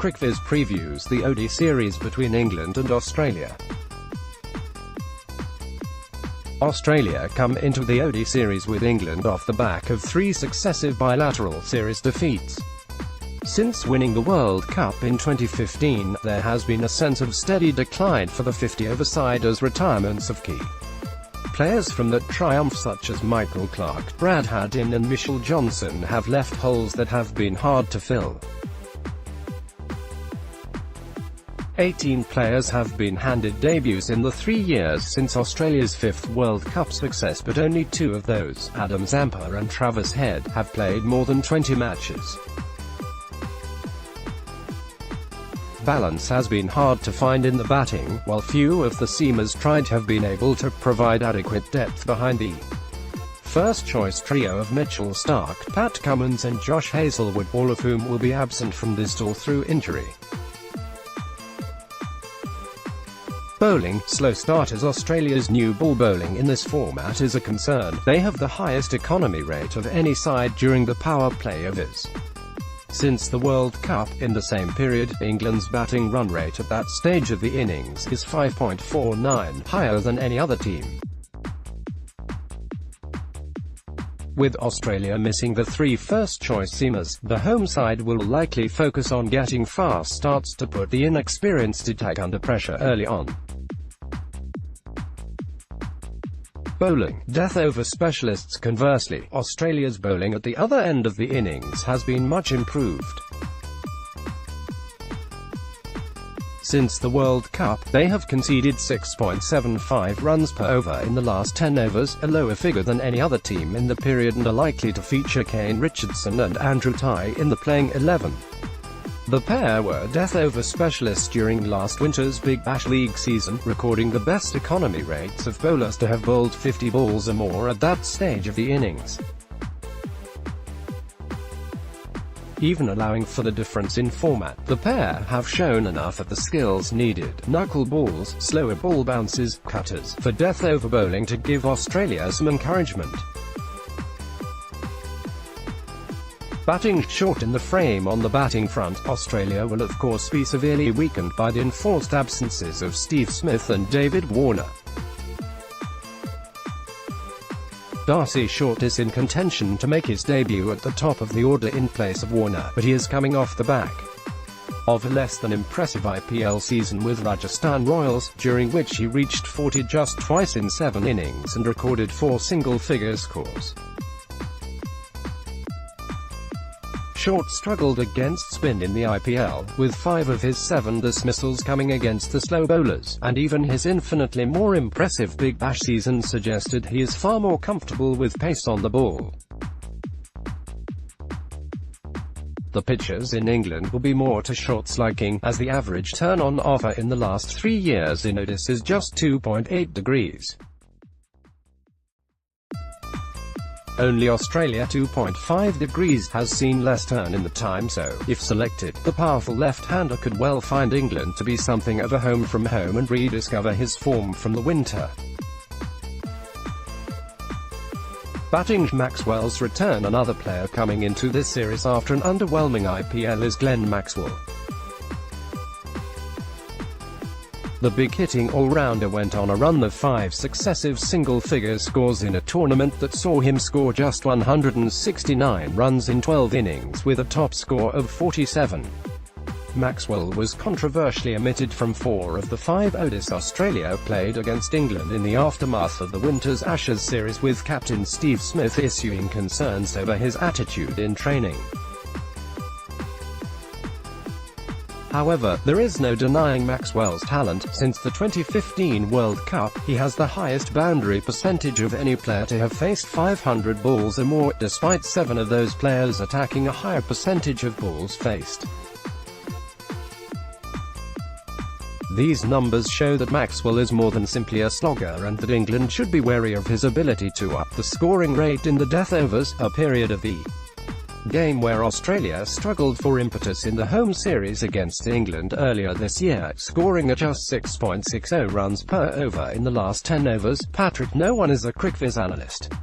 CricViz previews the ODI series between England and Australia. Australia come into the ODI series with England off the back of 3 successive bilateral series defeats. Since winning the World Cup in 2015, there has been a sense of steady decline for the 50-over side as retirements of key players from that triumph such as Michael Clarke, Brad Haddin and Mitchell Johnson have left holes that have been hard to fill. 18 players have been handed debuts in the 3 years since Australia's 5th World Cup success, but only 2 of those, Adam Zampa and Travis Head, have played more than 20 matches. Balance has been hard to find in the batting, while few of the seamers tried have been able to provide adequate depth behind the first-choice trio of Mitchell Starc, Pat Cummins and Josh Hazlewood, all of whom will be absent from this tour through injury. Bowling, slow starters. Australia's new ball bowling in this format is a concern. They have the highest economy rate of any side during the power play overs since the World Cup. In the same period, England's batting run rate at that stage of the innings is 5.49, higher than any other team. With Australia missing the 3 first-choice seamers, the home side will likely focus on getting fast starts to put the inexperienced attack under pressure early on. Bowling, death over specialists. Conversely, Australia's bowling at the other end of the innings has been much improved. Since the World Cup, they have conceded 6.75 runs per over in the last 10 overs, a lower figure than any other team in the period, and are likely to feature Kane Richardson and Andrew Tye in the playing 11. The pair were death over specialists during last winter's Big Bash League season, recording the best economy rates of bowlers to have bowled 50 balls or more at that stage of the innings. Even allowing for the difference in format, the pair have shown enough of the skills needed, knuckle balls, slower ball bounces, cutters, for death over bowling to give Australia some encouragement. Batting short in the frame. On the batting front, Australia will of course be severely weakened by the enforced absences of Steve Smith and David Warner. Darcy Short is in contention to make his debut at the top of the order in place of Warner, but he is coming off the back of a less than impressive IPL season with Rajasthan Royals, during which he reached 40 just twice in 7 innings and recorded 4 single-figure scores. Short struggled against spin in the IPL, with 5 of his 7 dismissals coming against the slow bowlers, and even his infinitely more impressive Big Bash season suggested he is far more comfortable with pace on the ball. The pitches in England will be more to Short's liking, as the average turn on offer in the last 3 years in ODIs is just 2.8 degrees. Only Australia 2.5 degrees has seen less turn in the time, so, if selected, the powerful left-hander could well find England to be something of a home from home and rediscover his form from the winter. Batting Maxwell's return. Another player coming into this series after an underwhelming IPL is Glenn Maxwell. The big-hitting all-rounder went on a run of 5 successive single-figure scores in a tournament that saw him score just 169 runs in 12 innings with a top score of 47. Maxwell was controversially omitted from 4 of the 5 ODIs Australia played against England in the aftermath of the winter's Ashes series, with captain Steve Smith issuing concerns over his attitude in training. However, there is no denying Maxwell's talent. Since the 2015 World Cup, he has the highest boundary percentage of any player to have faced 500 balls or more, despite 7 of those players attacking a higher percentage of balls faced. These numbers show that Maxwell is more than simply a slogger, and that England should be wary of his ability to up the scoring rate in the death overs, a period of the game where Australia struggled for impetus in the home series against England earlier this year, scoring at just 6.60 runs per over in the last 10 overs. Patrick No One is a CricViz analyst.